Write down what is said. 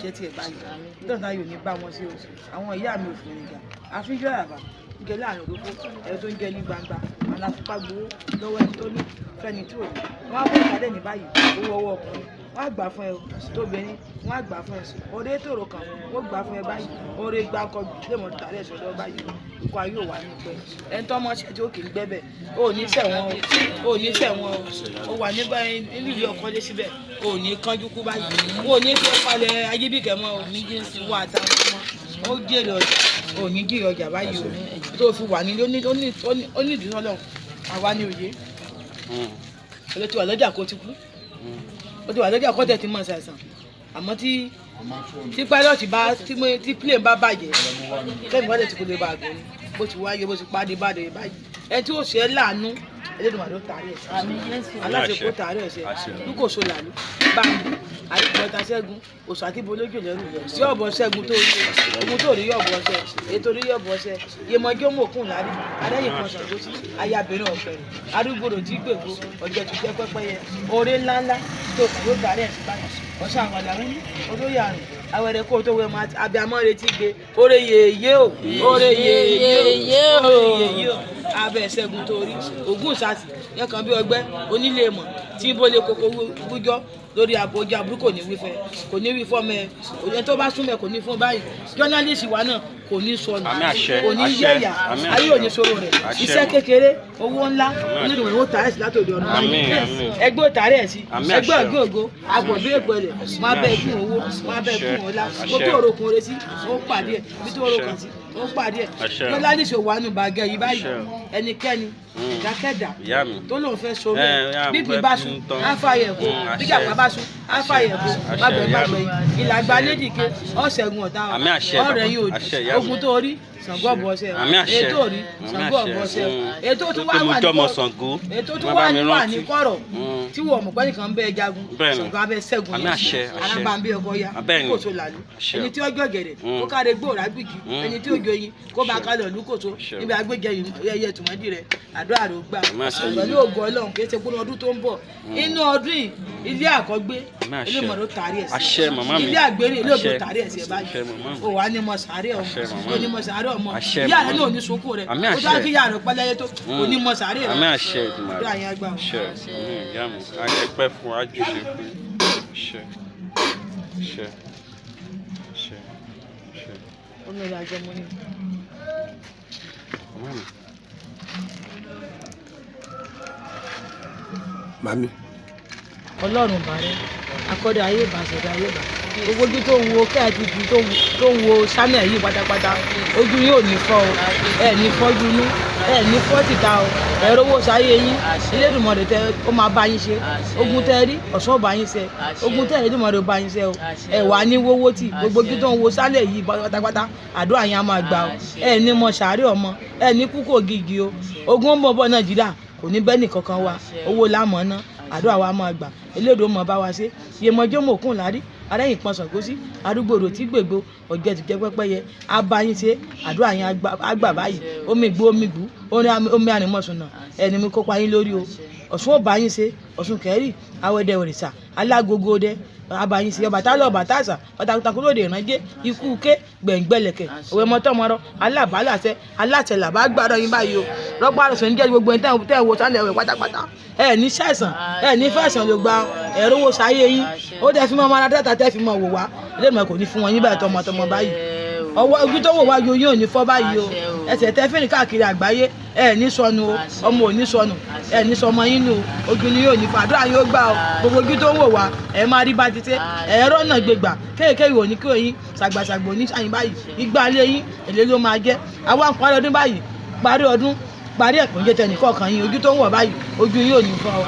jẹ́ tiẹ̀ báyìí dọ́nà yóò ní bá wọn sí o àwọn ìyá mi ò fún mi jà àfijọ́ àbá jẹ láàrin òdòdó ẹ tó ń jẹ ní gbangba àwọn afipá gbowó lọ́wọ́ ẹni tó ní fẹ́ni tí ò ní wọ́n á bọ́ ìpàdé ní báyìí owó ọwọ́ ọkùnrin wọ́n á gbà fún ẹ tóbìnrin wọ́n á gbà fún ẹ òde tòrò kan wọ́n gbà fún ẹ báyìí oore gbà kọ lèmọ̀ tàrí ẹ̀sọ́ lọ́wọ́ báyìí ikú ayé ò wà ní pẹ́ ẹni tó ọmọ ṣẹ́ tí ó kì í gbẹ́bẹ̀ ó ní sẹ̀wọ̀n ó wà nígbà nílùú ilé ọkọ dé síbẹ̀ ó ní kánjú kú báyìí ó ní tó palẹ̀ ayébíkẹ́ mọ́ ó ní jésù wà táwọn ọmọ ó jèrè ọjà ó ní jèrè ọjà báyìí o tó fi wà nílé ó ní ìdúró lọ́wọ́ àwa ní òye ó ti wà lọ́jà kó ti kú ó ti wà lọ́jà kó tẹ̀ tí mọ̀ ṣàìsàn àmọ́ tí pilot bá tí plane bá bàjẹ́ kẹ́mi wọ́n lè ti kó lè bá a gbé bó ti wáyé bó ti pàdé bàdé báyìí ẹni tí ó ṣe é láàánú Elédùmarè ló tààrí ẹ̀sẹ̀ aláṣẹ kó tààrí ẹ̀sẹ̀ lúkòso làlú báńkì àdìpọ̀ta ṣẹ́gun oṣù àti bolójú lẹ́rù sí ọ̀bọ ṣẹ́gun tó rí ogun tó rí yọ̀bọ̀ ṣẹ́ ètò rí yọ̀bọ̀ ṣẹ́ yemọjọ́ mọ̀kún lárí adẹ́yìn kan ṣàkóso ayábẹ̀rẹ̀ ọ̀fẹ́ arúgbòrò tí gbègbó ọjọ́ tó jẹ́ pẹ́pẹ́yẹ oore ńláńlá tó kù ló tààrí ẹ̀sẹ̀ báyìí ọ̀sán àwọn àdàrú ní olóyè àrùn awẹ́rẹ́ kó tó wẹ̀ mọ́ abiyamọ́ retí gbé oore yèyé o oore yèyé o abẹ́ ṣẹ́gun tó rí ògùn sàtì yẹn kan bí ọgbẹ́ onílé mọ̀ tí ń bọ́lé koko wújọ́ lórí àbójú àbúrú kò ní wí fẹ́ kò ní wí fọ́mọ ẹ òyìn tó bá súnmọ́ kò ní fún báyìí jọ́nálìsì wa náà kò ní sọnù kò ní yẹ̀yà ayé òní sọ̀rọ̀ rẹ̀ iṣẹ́ kékeré owó ńlá onídùúró owó tààrẹ̀ sí látòdì ọ̀nà ẹgbẹ́ òtààrẹ̀ sí ẹgbẹ́ ọ̀gbẹ́ ògo àgbọ̀dé ìpẹ̀lẹ̀ máa bẹ́ẹ̀ kún owó máa bẹ́ẹ̀ kún ọlá kó tó òrokùn rẹ sí ó pàdé ẹ̀ bí tó òrokùn sí ó pàdé ẹ̀ jọ́nálìsì wà nù bàgẹ́ yìí báyìí ẹnikẹ́ni ìdákẹ́dà tó lóun fẹ́ so bẹ́ẹ̀ bí kì bá sùn á fàyẹ̀ kó bí kàkà bá sùn á fàyẹ̀ kó bàbẹ̀ ìlàgbà lédìke ọ̀sẹ̀gun ọ̀tá ọ̀rẹ́ yìí òdì ogun tó rí Ṣàngó ọ̀bọ̀ṣẹ́ ètò rí Ṣàngó ọ̀bọ̀ṣẹ́ ètò tó wà ní kọ̀rọ̀ tí wọ́n mọ̀ pẹ́ẹ́nì kan bẹ́ẹ̀ jagun Ṣàngó abẹ́ ṣẹ́gun alábàámbé ọkọ̀ ya kóso làlú ẹni tí ó jọ gẹ̀rẹ̀ kó káre gbòòrà gbìgì ẹni tí ó joyin kó bá kálọ̀ lúkòso níbi agbèjẹ ẹyẹ tùmọ́dì rẹ̀ àdúrà rẹ̀ gbà pẹ̀lú ògo Ọlọ́run kì í ṣe pé ọdún tó ń bọ̀ inú ọdún yìí ilé àkọ́gbé ilé mọ̀rọ̀ tààrí ẹ̀sẹ̀ ilé àgbèrè ilé ògbó tààrí ẹ̀sẹ̀ báyìí ó wà ní mọ̀ sàárẹ̀ ọmọ ó ní mọ̀ sàárẹ̀ ọmọ ìyá rẹ̀ náà ní sunkún rẹ̀ ó dá kí ìyá rẹ̀ pẹ́lẹ́yẹ tó ó ní mọ̀ sàárẹ̀ rẹ̀ ó dá yẹn gbà Mami. Ọlọ́run bàrẹ́ akọ́dọ̀ ayé ìbàṣẹ̀dá ayé bà gbogbo ojú tó ń wo kẹ́ẹ̀tìtì tó ń wo sámẹ̀ yìí pátápátá ojú yóò ní fọ́ o ẹ̀ ní fọ́jú inú ẹ̀ ní fọ́ tìta o ẹ̀rọ owó sáyé yín Elédùmarè tẹ ó máa bá yín ṣe ogun tẹ rí ọ̀ṣọ́ bá yín ṣe ogun tẹ Elédùmarè bá yín ṣe o ẹ̀ wà ní wọ́wọ́ tì gbogbo ojú tó ń wo sálẹ̀ yìí pátápátá àdúrà yín á máa gbà o ẹ̀ ní mọ sàárẹ̀ ọmọ ẹ̀ ní kúkú ògìgì o ogun ń bọ̀ Nàìjíríà kò ní bẹ́ẹ̀ nìkankan wa owó lámọ̀ ná àdúrà wa máa gbà Elédùà mọ̀ bá wa ṣe yemọjọ́ mọ̀kún lárí arẹ́yìn pọn Ṣàngó sí arúgbòrò tí gbègbó ọ̀jẹ̀ ti jẹ́ pẹ́pẹ́yẹ abayín ṣe àdúrà yín àgbà báyìí omi gbú omi ànímọ̀sùn náà ẹni mi kópa yín lórí o Ọ̀ṣun ò bá yín ṣe Ọ̀ṣun kẹrì awẹ́dẹ òrìṣà alágogo dẹ abayín ṣe Ọbàtálá Ọbàtásà ọ̀tàkùtàkùn lóde ìrànjẹ́ ikú ké gbẹ̀ngbẹ̀lẹ̀kẹ̀ òwe mọ́tọ́mọ́rọ́ alábàálàṣẹ alátẹ̀làbá gbàdọ̀ yín báyìí o rọ́gbà àrùsọ̀ ń jẹ́ gbogbo ẹni tẹ́ ẹ̀ wo sálẹ̀ ẹ̀wẹ̀ pátápátá ẹ̀ ní ṣàìsàn ẹ̀ ní fẹ̀sán ló gba ẹ̀rọ owó sáyé yín ó tẹ́ fi mọ́ ọmọ aráàlú tẹ́ fi mọ́ wò wá Elédùmarè kò ní fún wọn yín báyìí tọmọtọmọ báyìí ọwọ́ ojú tó wò wá yóò ní fọ́ báyìí o ẹsẹ̀ tẹ́ fẹ́ràn káàkiri àgbáyé ẹ̀ ní sọnù o ọmọ ò ní sọnù ẹ̀ ní sọmọ yín nù ojú ni yóò ní fàdúrà yóò gbà o gbogbo ojú tó wò wá ẹ̀ máa rí bá ti tẹ́ ẹ̀rọ náà gbégbà kéèké ìwò ní kí oyin ṣàgbàṣàgbò ní sàyìn báyìí ìgbà ilé yín èlé ló máa jẹ́ àwọn àpárí ọdún báyìí parí ẹ̀kún jẹ́ tẹnìkọ̀ọ̀kan yín ojú tó ń wọ̀ báyìí ojú yóò ní fọ́ o.